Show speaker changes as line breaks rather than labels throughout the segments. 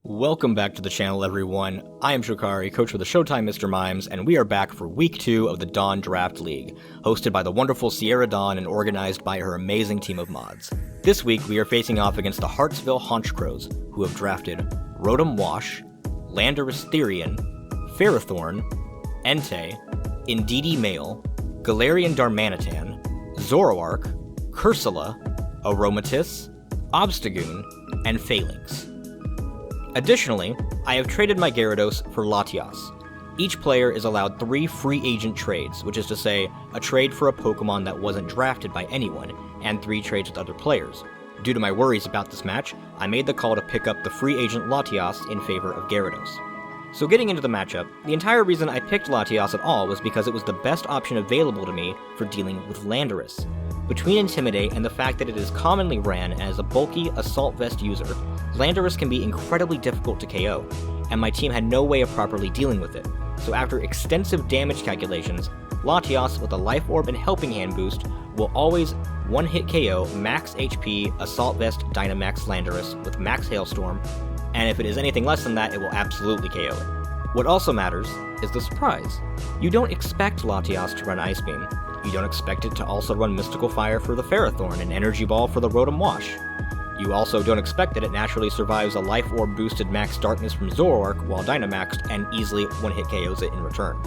Welcome back to the channel, everyone. I am Shokari, coach for the Showtime Mr. Mimes, and we are back for Week 2 of the Dawn Draft League, hosted by the wonderful Sierra Dawn and organized by her amazing team of mods. This week, we are facing off against the Hartsville Haunchcrows, who have drafted Rotom Wash, Landorus Therian, Ferrothorn, Entei, Indeedee Male, Galarian Darmanitan, Zoroark, Cursula, Aromatisse, Obstagoon, and Phalanx. Additionally, I have traded my Gyarados for Latias. Each player is allowed 3 free agent trades, which is to say, a trade for a Pokemon that wasn't drafted by anyone, and 3 trades with other players. Due to my worries about this match, I made the call to pick up the free agent Latias in favor of Gyarados. So getting into the matchup, the entire reason I picked Latias at all was because it was the best option available to me for dealing with Landorus. Between Intimidate and the fact that it is commonly ran as a bulky Assault Vest user, Landorus can be incredibly difficult to KO, and my team had no way of properly dealing with it. So after extensive damage calculations, Latias with a Life Orb and Helping Hand boost will always one-hit KO Max HP Assault Vest Dynamax Landorus with Max Hailstorm, and if it is anything less than that, it will absolutely KO it. What also matters is the surprise. You don't expect Latias to run Ice Beam. You don't expect it to also run Mystical Fire for the Ferrothorn and Energy Ball for the Rotom Wash. You also don't expect that it naturally survives a Life Orb boosted Max Darkness from Zoroark while Dynamaxed and easily one-hit KOs it in return.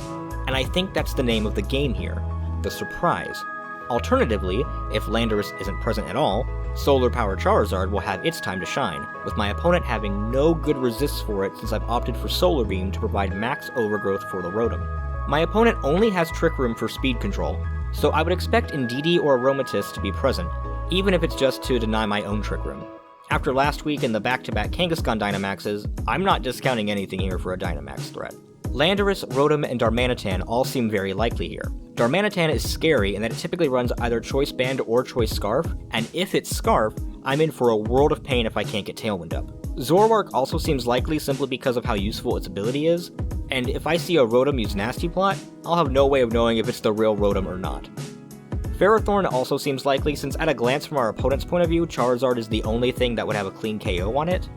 And I think that's the name of the game here, the surprise. Alternatively, if Landorus isn't present at all, Solar Power Charizard will have its time to shine, with my opponent having no good resists for it since I've opted for Solar Beam to provide max overgrowth for the Rotom. My opponent only has Trick Room for speed control, so I would expect Indeedee or Aromatisse to be present, even if it's just to deny my own Trick Room. After last week in the back-to-back Kangaskhan Dynamaxes, I'm not discounting anything here for a Dynamax threat. Landorus, Rotom, and Darmanitan all seem very likely here. Darmanitan is scary in that it typically runs either Choice Band or Choice Scarf, and if it's Scarf, I'm in for a world of pain if I can't get Tailwind up. Zoroark also seems likely simply because of how useful its ability is, and if I see a Rotom use Nasty Plot, I'll have no way of knowing if it's the real Rotom or not. Ferrothorn also seems likely since at a glance from our opponent's point of view, Charizard is the only thing that would have a clean KO on it,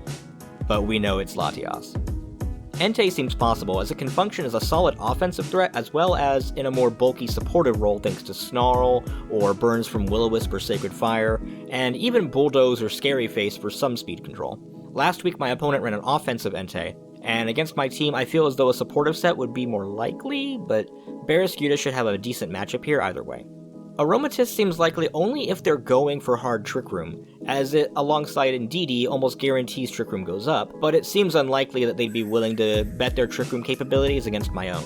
but we know it's Latias. Entei seems possible as it can function as a solid offensive threat as well as in a more bulky supportive role thanks to Snarl or burns from Will-O-Wisp or Sacred Fire, and even Bulldoze or Scary Face for some speed control. Last week my opponent ran an offensive Entei, and against my team I feel as though a supportive set would be more likely, but Barraskewda should have a decent matchup here either way. Aromatisse seems likely only if they're going for hard Trick Room, as it, alongside Indeedee, almost guarantees Trick Room goes up, but it seems unlikely that they'd be willing to bet their Trick Room capabilities against my own.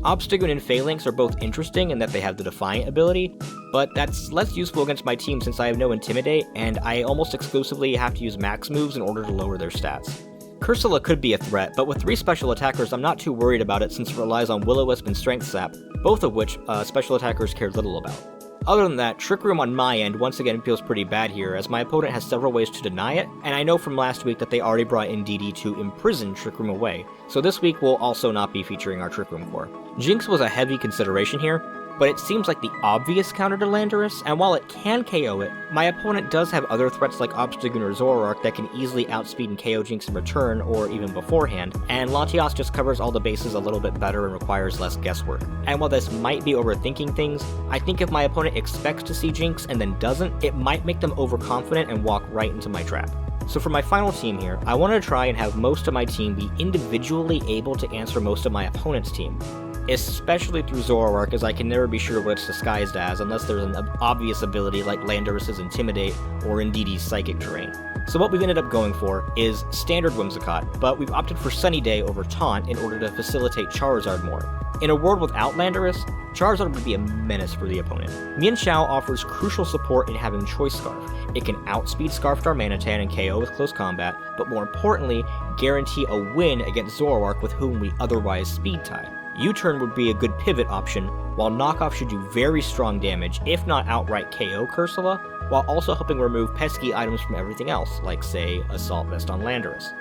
Obstagoon and Phalanx are both interesting in that they have the Defiant ability, but that's less useful against my team since I have no Intimidate, and I almost exclusively have to use max moves in order to lower their stats. Cursula could be a threat, but with 3 special attackers I'm not too worried about it since it relies on Will-O-Wisp and Strength Sap, both of which special attackers care little about. Other than that, Trick Room on my end once again feels pretty bad here, as my opponent has several ways to deny it, and I know from last week that they already brought Indeedee to imprison Trick Room away, so this week we'll also not be featuring our Trick Room core. Jinx was a heavy consideration here, but it seems like the obvious counter to Landorus, and while it can KO it, my opponent does have other threats like Obstagoon or Zoroark that can easily outspeed and KO Jinx in return or even beforehand, and Latias just covers all the bases a little bit better and requires less guesswork. And while this might be overthinking things, I think if my opponent expects to see Jinx and then doesn't, it might make them overconfident and walk right into my trap. So for my final team here, I want to try and have most of my team be individually able to answer most of my opponent's team, especially through Zoroark, as I can never be sure what it's disguised as unless there's an obvious ability like Landorus's Intimidate or Indeedee's Psychic Terrain. So what we've ended up going for is standard Whimsicott, but we've opted for Sunny Day over Taunt in order to facilitate Charizard more. In a world without Landorus, Charizard would be a menace for the opponent. Mienshao offers crucial support in having Choice Scarf. It can outspeed Scarf Darmanitan and KO with close combat, but more importantly, guarantee a win against Zoroark with whom we otherwise speed tie. U-Turn would be a good pivot option, while Knockoff should do very strong damage, if not outright KO Cursula, while also helping remove pesky items from everything else, like say, Assault Vest on Landorus.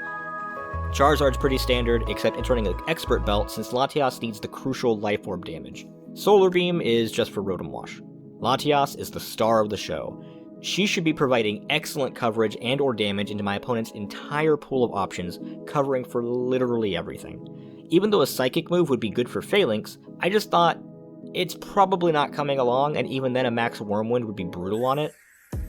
Charizard's pretty standard, except it's running an Expert Belt since Latias needs the crucial Life Orb damage. Solar Beam is just for Rotom Wash. Latias is the star of the show. She should be providing excellent coverage and or damage into my opponent's entire pool of options, covering for literally everything. Even though a psychic move would be good for Phalanx, I just thought it's probably not coming along, and even then a Max Wormwind would be brutal on it,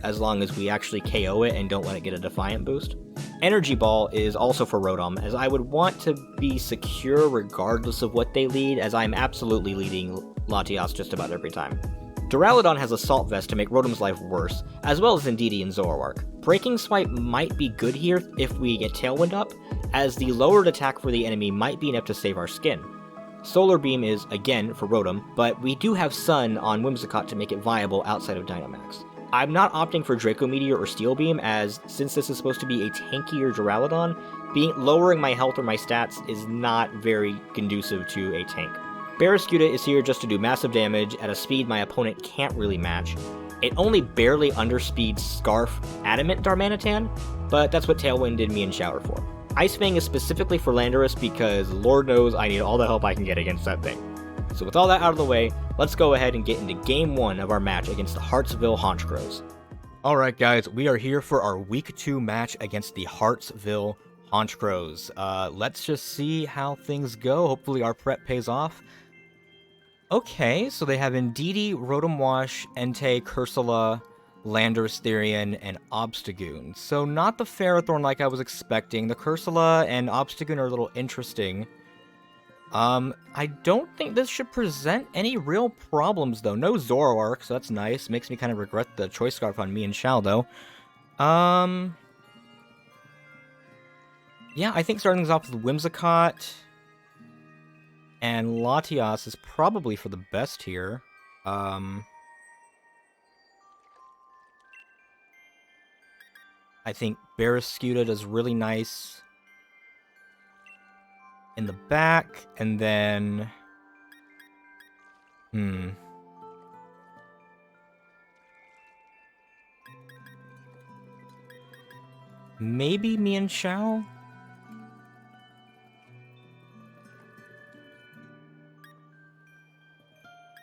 as long as we actually KO it and don't let it get a Defiant boost. Energy Ball is also for Rotom, as I would want to be secure regardless of what they lead, as I'm absolutely leading Latias just about every time. Duraludon has Assault Vest to make Rotom's life worse, as well as Indeedee and Zoroark. Breaking Swipe might be good here if we get Tailwind up, as the lowered attack for the enemy might be enough to save our skin. Solar Beam is, again, for Rotom, but we do have Sun on Whimsicott to make it viable outside of Dynamax. I'm not opting for Draco Meteor or Steel Beam, as since this is supposed to be a tankier Duraludon, lowering my health or my stats is not very conducive to a tank. Barraskewda is here just to do massive damage at a speed my opponent can't really match. It only barely underspeeds Scarf Adamant Darmanitan, but that's what Tailwind did me in Shower for. Ice Fang is specifically for Landorus because Lord knows I need all the help I can get against that thing. So with all that out of the way, let's go ahead and get into Game 1 of our match against the Hartsville Honchkrows. Alright guys, we are here for our Week 2 match against the Hartsville Honchkrows. Let's just see how things go. Hopefully our prep pays off. Okay, so they have Indeedee, Rotom Wash, Entei, Cursula, Landorus, Therian, and Obstagoon. So not the Ferrothorn like I was expecting. The Cursula and Obstagoon are a little interesting. I don't think this should present any real problems, though. No Zoroark, so that's nice. Makes me kind of regret the Choice Scarf on me and Shao, though. Yeah, I think starting things off with Whimsicott and Latias is probably for the best here. I think Barraskewda does really nice in the back, and then... Maybe me and Shao?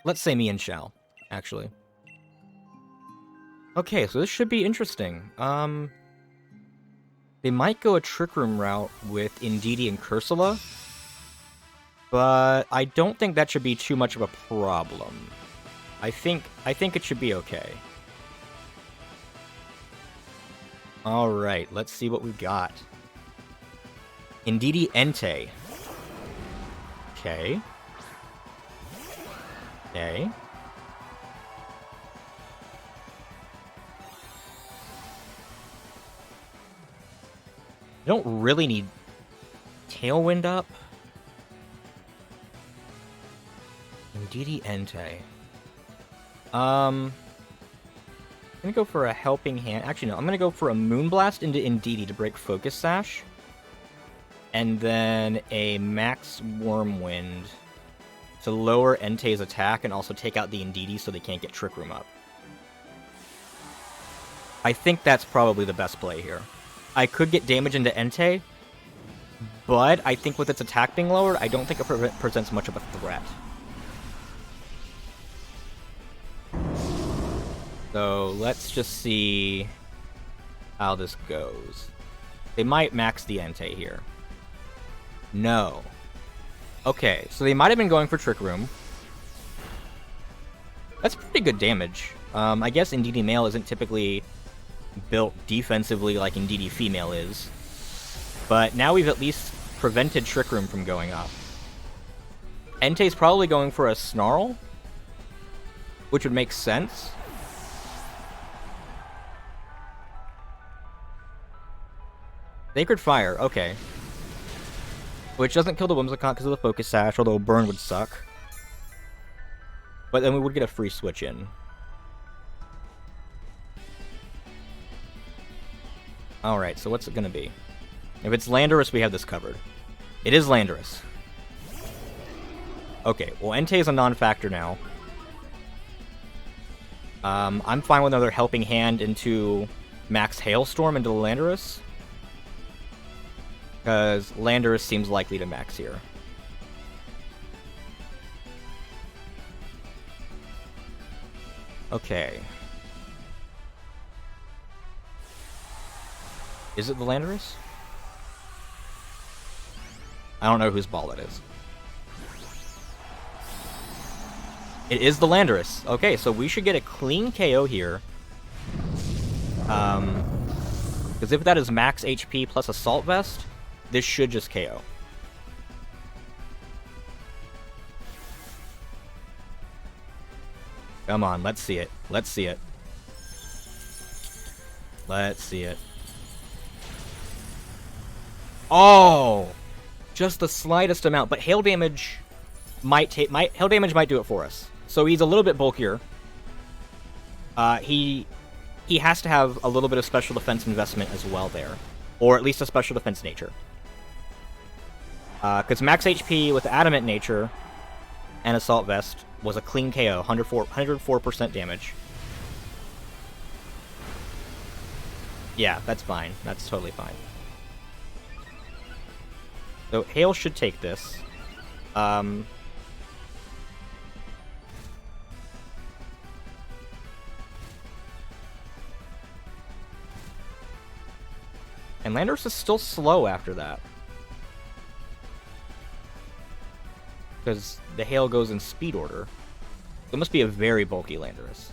Let's say me and Shao, actually. Okay, so this should be interesting. They might go a Trick Room route with Indeedee and Cursula, but I don't think that should be too much of a problem. I think it should be okay. Alright, let's see what we've got. Indeedee Entei. Okay. Okay. I don't really need Tailwind up. Indeedee Entei. I'm gonna go for a Helping Hand. Actually, no, I'm gonna go for a Moonblast into Indeedee to break Focus Sash. And then a Max Wormwind to lower Entei's attack and also take out the Indeedee so they can't get Trick Room up. I think that's probably the best play here. I could get damage into Entei, but I think with its attack being lowered, I don't think it presents much of a threat. So let's just see how this goes. They might max the Entei here. No. Okay, so they might have been going for Trick Room. That's pretty good damage. I guess Indeedee Male isn't typically built defensively like Indeedee Female is. But now we've at least prevented Trick Room from going up. Entei's probably going for a Snarl, which would make sense. Sacred Fire, okay. Which doesn't kill the Whimsicott because of the Focus Sash, although Burn would suck. But then we would get a free switch in. Alright, so what's it gonna be? If it's Landorus, we have this covered. It is Landorus. Okay, well Entei is a non-factor now. I'm fine with another Helping Hand into Max Hailstorm into the Landorus. Because Landorus seems likely to max here. Okay. Is it the Landorus? I don't know whose ball it is. It is the Landorus. Okay, so we should get a clean KO here. Because if that is max HP plus Assault Vest, this should just KO. Come on, let's see it. Let's see it. Let's see it. Oh! Just the slightest amount, but hail damage might do it for us. So he's a little bit bulkier. He has to have a little bit of special defense investment as well there, or at least a special defense nature. Because max HP with Adamant Nature and Assault Vest was a clean KO, 104% damage. Yeah, that's fine. That's totally fine. So Hail should take this. And Landorus is still slow after that. Because the Hail goes in speed order. It must be a very bulky Landorus.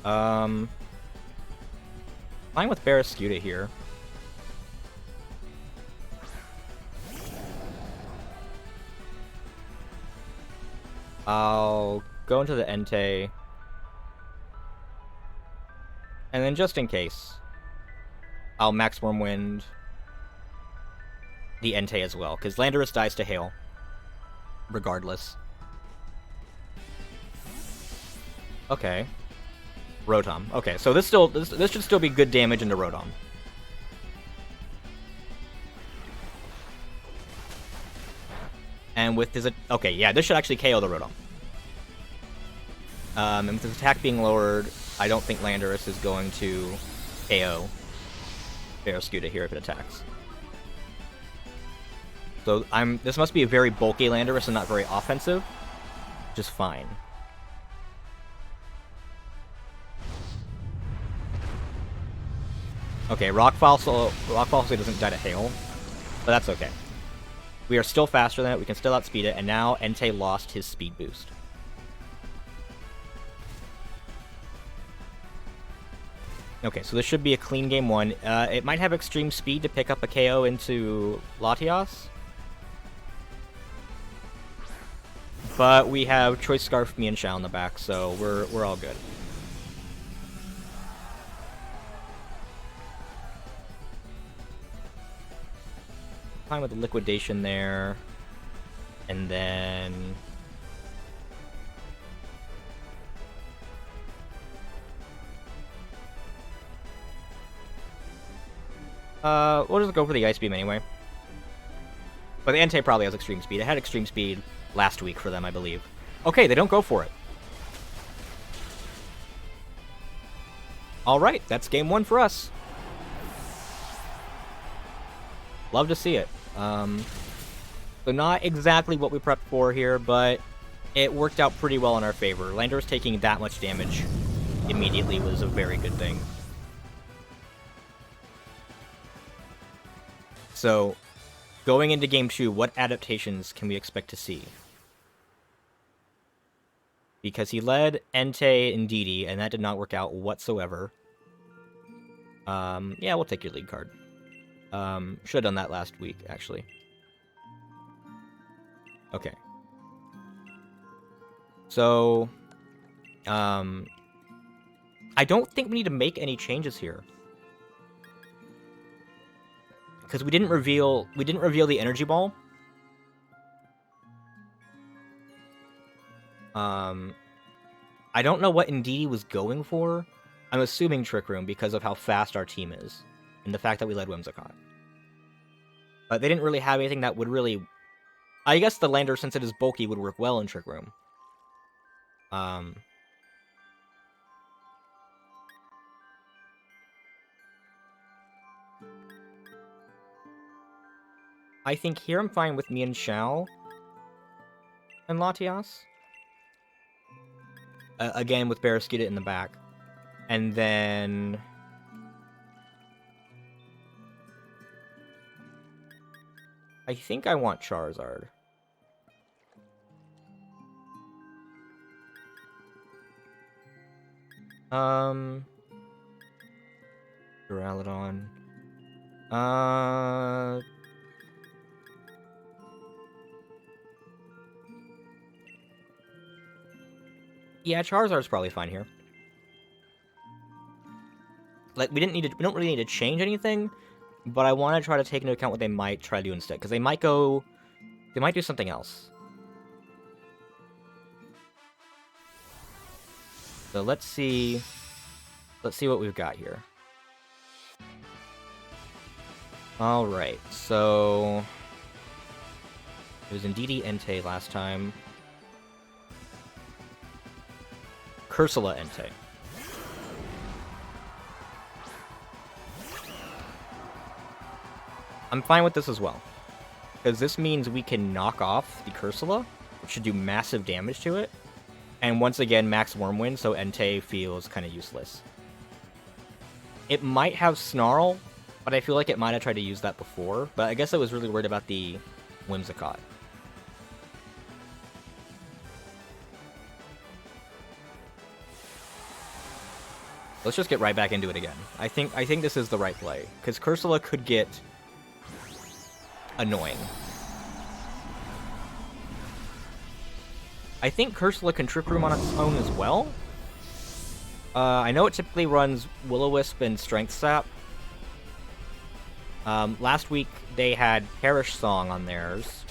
Fine with Barraskewda here. I'll go into the Entei. And then just in case, I'll Max Wormwind the Entei as well, because Landorus dies to Hail, regardless. Okay. Rotom. Okay, so this should still be good damage into Rotom. And with his... Okay, yeah, this should actually KO the Rotom. And with his attack being lowered, I don't think Landorus is going to KO Barraskewda here if it attacks. So this must be a very bulky Landorus and not very offensive. Just fine. Okay, Rock Fossil doesn't die to Hail, but that's okay. We are still faster than it, we can still outspeed it, and now Entei lost his speed boost. Okay, so this should be a clean game one. It might have extreme speed to pick up a KO into Latias. But we have Choice Scarf, Mienshao in the back, so we're all good. Fine with the liquidation there. And then... we'll just go for the Ice Beam anyway. But the Entei probably has extreme speed. It had extreme speed last week for them, I believe. Okay, they don't go for it. Alright, that's game one for us. Love to see it. So not exactly what we prepped for here, but it worked out pretty well in our favor. Landorus taking that much damage immediately was a very good thing. So, going into game two, what adaptations can we expect to see? Because he led Entei and Didi, and that did not work out whatsoever. Yeah, we'll take your lead card. Should have done that last week, actually. Okay. So, I don't think we need to make any changes here. Because we didn't reveal the energy ball. I don't know what Indeedee was going for. I'm assuming Trick Room because of how fast our team is. And the fact that we led Whimsicott. But they didn't really have anything that would really... I guess the Lander, since it is bulky, would work well in Trick Room. I think here I'm fine with Mienshao and Latias. Again, with Barraskewda in the back. And then... I think I want Charizard. Duraludon. Yeah, Charizard's probably fine here. Like, we don't really need to change anything, but I want to try to take into account what they might try to do instead, because they might do something else. So let's see what we've got here. Alright, so it was Indeedee Entei last time. Cursula Entei. I'm fine with this as well, because this means we can knock off the Cursula, which should do massive damage to it. And once again, max Wormwind, so Entei feels kind of useless. It might have Snarl, but I feel like it might have tried to use that before. But I guess I was really worried about the Whimsicott. Let's just get right back into it again. I think this is the right play, because Cursula could get annoying. I think Cursula can Trick Room on its own as well. I know it typically runs Will-O-Wisp and Strength Sap. Last week they had Perish Song on theirs.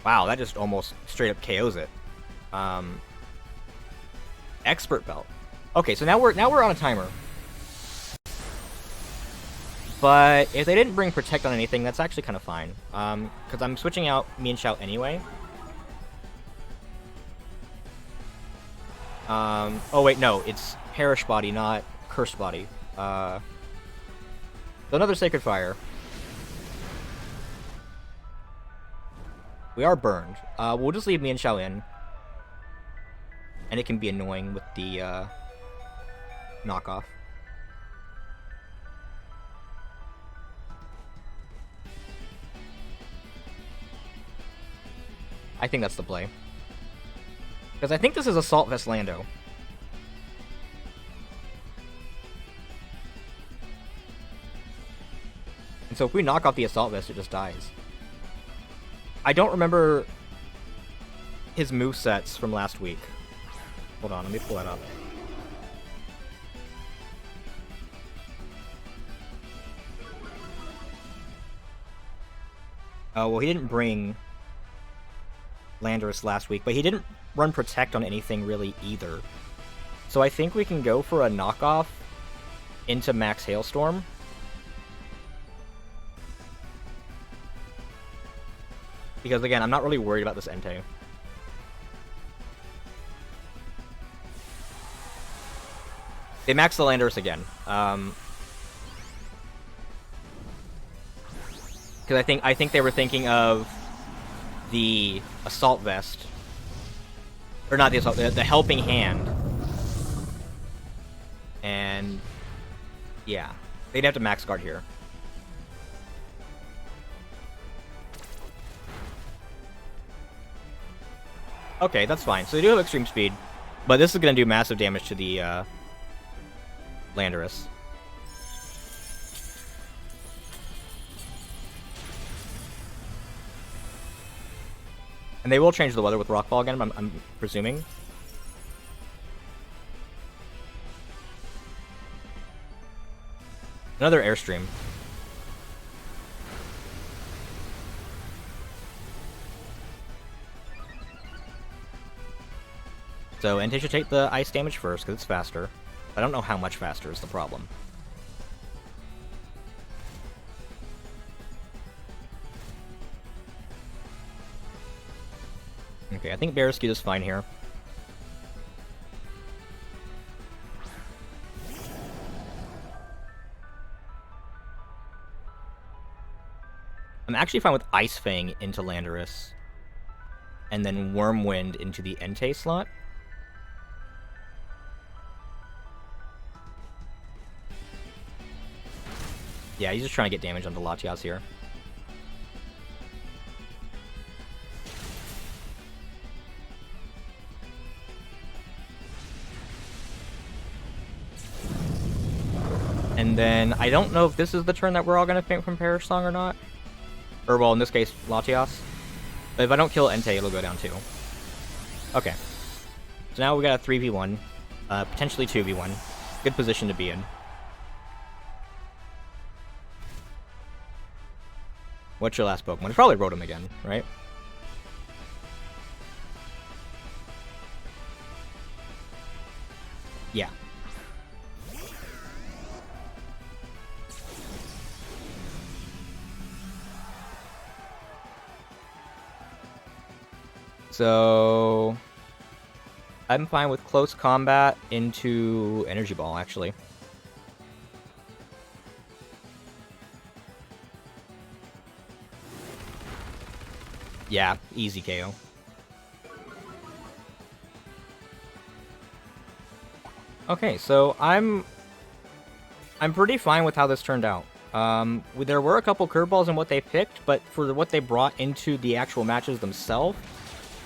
Wow, that just almost straight up KOs it. Expert Belt. Okay, so now we're on a timer. But if they didn't bring Protect on anything, that's actually kind of fine. Because I'm switching out Mienshao anyway. Oh wait, no, it's Perish Body, not Cursed Body. Another Sacred Fire. We are burned. We'll just leave Mienshao in. And it can be annoying with the, knockoff. I think that's the play. Because I think this is Assault Vest Lando. And so if we knock off the Assault Vest, it just dies. I don't remember his movesets from last week. Hold on, let me pull that up. Oh, well, he didn't bring Landorus last week, but he didn't run Protect on anything really either. So I think we can go for a knockoff into Max Hailstorm. Because again, I'm not really worried about this Entei. They maxed the Landorus again. Because I think they were thinking of the Assault Vest, or not the Assault, the Helping Hand, and yeah, they'd have to max guard here. Okay, that's fine. So they do have extreme speed, but this is going to do massive damage to the Landorus. And they will change the weather with Rockfall again, I'm presuming. Another Airstream. So Entei should take the ice damage first, because it's faster. I don't know how much faster is the problem. Okay, I think Barraskewda is fine here. I'm actually fine with Ice Fang into Landorus. And then Wormwind into the Entei slot. Yeah, he's just trying to get damage onto Latias here. And then, I don't know if this is the turn that we're all going to faint from Perish Song or not. Or, well, in this case, Latias. But if I don't kill Entei, it'll go down too. Okay. So now we got a 3v1. Potentially 2v1. Good position to be in. What's your last Pokemon? It's probably Rotom again, right? Yeah. So I'm fine with close combat into Energy Ball, actually. Yeah, easy KO. Okay, so I'm pretty fine with how this turned out. There were a couple curveballs in what they picked, but for what they brought into the actual matches themselves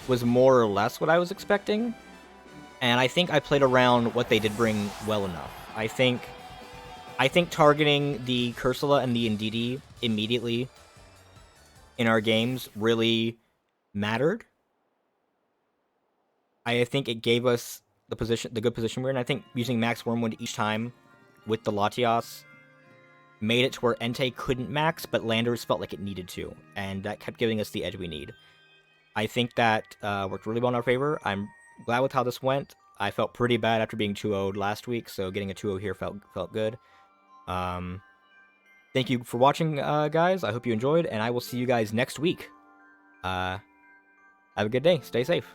was more or less what I was expecting. And I think I played around what they did bring well enough. I think targeting the Cursula and the Indeedee immediately in our games really mattered. I think it gave us the good position we're in. I think using Max Wormwood each time with the Latias made it to where Entei couldn't max, but Landorus felt like it needed to, and that kept giving us the edge we need. I think that worked really well in our favor. I'm glad with how this went. I felt pretty bad after being 2-0'd last week, so getting a 2-0 here felt good. Thank you for watching, guys. I hope you enjoyed, and I will see you guys next week. Have a good day. Stay safe.